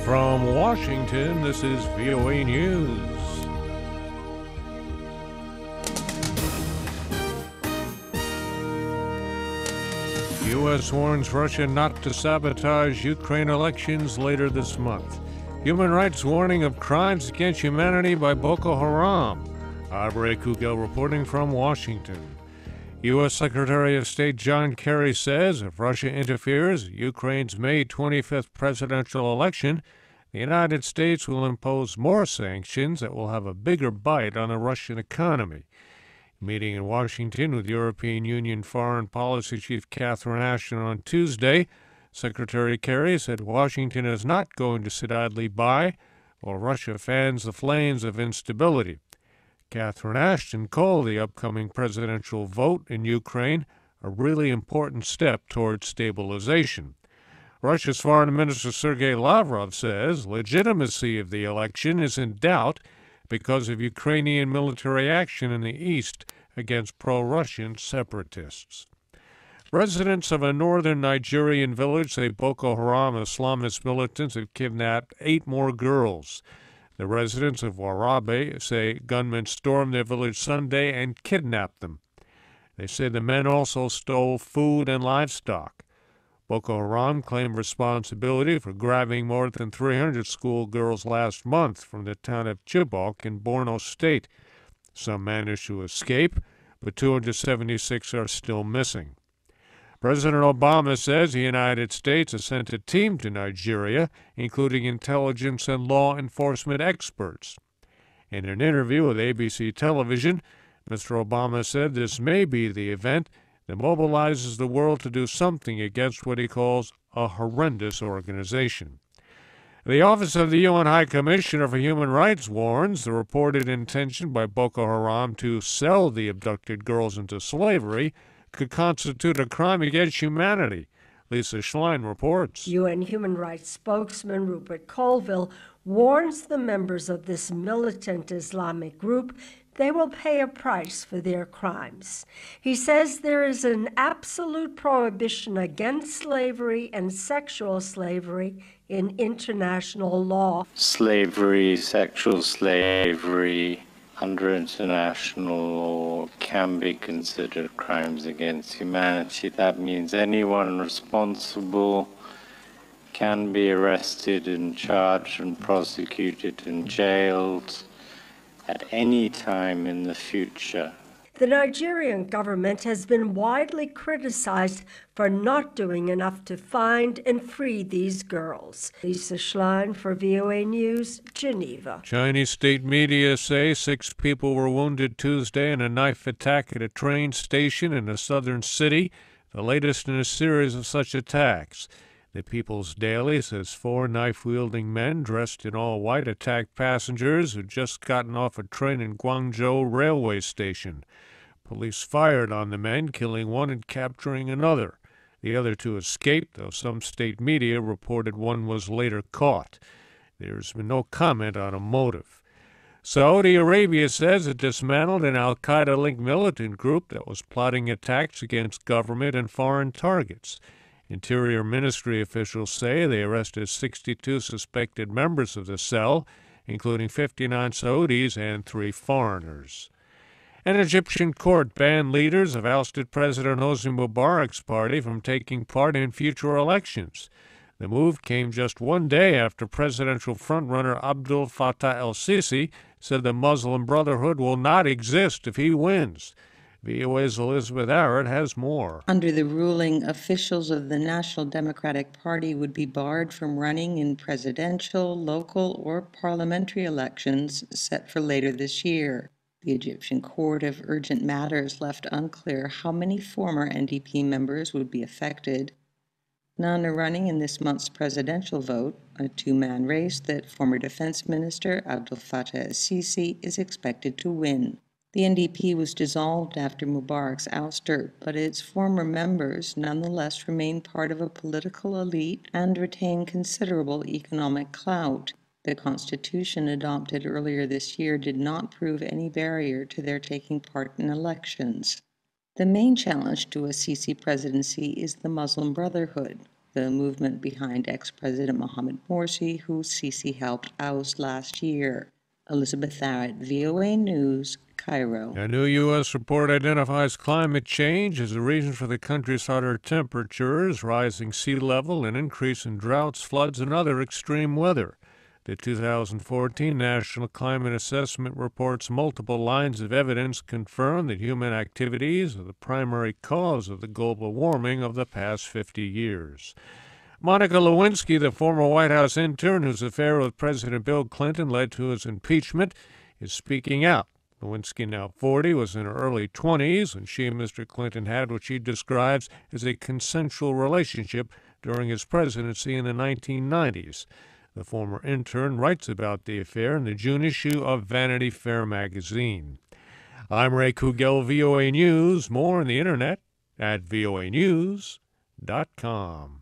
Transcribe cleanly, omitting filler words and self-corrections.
From Washington, this is VOA News. U.S. warns Russia not to sabotage Ukraine elections later this month. Human rights warning of crimes against humanity by Boko Haram. I'm Ray Kouguell reporting from Washington. U.S. Secretary of State John Kerry says if Russia interferes in Ukraine's May 25th presidential election, the United States will impose more sanctions that will have a bigger bite on the Russian economy. Meeting in Washington with European Union Foreign Policy Chief Catherine Ashton on Tuesday, Secretary Kerry said Washington is not going to sit idly by while Russia fans the flames of instability. Catherine Ashton called the upcoming presidential vote in Ukraine a really important step toward stabilization. Russia's Foreign Minister Sergei Lavrov says legitimacy of the election is in doubt because of Ukrainian military action in the east against pro-Russian separatists. Residents of a northern Nigerian village say Boko Haram Islamist militants have kidnapped 8 more girls. The residents of Warabe say gunmen stormed their village Sunday and kidnapped them. They say the men also stole food and livestock. Boko Haram claimed responsibility for grabbing more than 300 schoolgirls last month from the town of Chibok in Borno State. Some managed to escape, but 276 are still missing. President Obama says the United States has sent a team to Nigeria, including intelligence and law enforcement experts. In an interview with ABC television, Mr. Obama said this may be the event that mobilizes the world to do something against what he calls a horrendous organization. The Office of the UN High Commissioner for Human Rights warns the reported intention by Boko Haram to sell the abducted girls into slavery could constitute a crime against humanity. Lisa Schlein reports. UN human rights spokesman Rupert Colville warns the members of this militant Islamic group they will pay a price for their crimes. He says there is an absolute prohibition against slavery and sexual slavery in international law. Slavery, sexual slavery, under international law can be considered crimes against humanity. That means anyone responsible can be arrested and charged and prosecuted and jailed at any time in the future. The Nigerian government has been widely criticized for not doing enough to find and free these girls. Lisa Schlein for VOA News, Geneva. Chinese state media say 6 people were wounded Tuesday in a knife attack at a train station in a southern city, the latest in a series of such attacks. The People's Daily says 4 knife-wielding men dressed in all white attacked passengers who'd just gotten off a train in Guangzhou railway station. Police fired on the men, killing one and capturing another. The other 2 escaped, though some state media reported one was later caught. There's been no comment on a motive. Saudi Arabia says it dismantled an al-Qaeda-linked militant group that was plotting attacks against government and foreign targets. Interior Ministry officials say they arrested 62 suspected members of the cell, including 59 Saudis and 3 foreigners. An Egyptian court banned leaders of ousted President Hosni Mubarak's party from taking part in future elections. The move came just one day after presidential frontrunner Abdel Fattah el-Sisi said the Muslim Brotherhood will not exist if he wins. VOA's Elizabeth Arrett has more. Under the ruling, officials of the National Democratic Party would be barred from running in presidential, local, or parliamentary elections set for later this year. The Egyptian Court of Urgent Matters left unclear how many former NDP members would be affected. None are running in this month's presidential vote, a 2-man race that former Defense Minister Abdel Fattah el-Sisi is expected to win. The NDP was dissolved after Mubarak's ouster, but its former members nonetheless remain part of a political elite and retain considerable economic clout. The constitution adopted earlier this year did not prove any barrier to their taking part in elections. The main challenge to a Sisi presidency is the Muslim Brotherhood. the movement behind ex-President Mohamed Morsi, who Sisi helped oust last year. Elizabeth Tharrett, VOA News, Cairo. A new U.S. report identifies climate change as a reason for the country's hotter temperatures, rising sea level, and increase in droughts, floods, and other extreme weather. The 2014 National Climate Assessment report's multiple lines of evidence confirm that human activities are the primary cause of the global warming of the past 50 years. Monica Lewinsky, the former White House intern whose affair with President Bill Clinton led to his impeachment, is speaking out. Lewinsky, now 40, was in her early 20s when she and Mr. Clinton had what she describes as a consensual relationship during his presidency in the 1990s. The former intern writes about the affair in the June issue of Vanity Fair magazine. I'm Ray Kouguell, VOA News. More on the internet at voanews.com.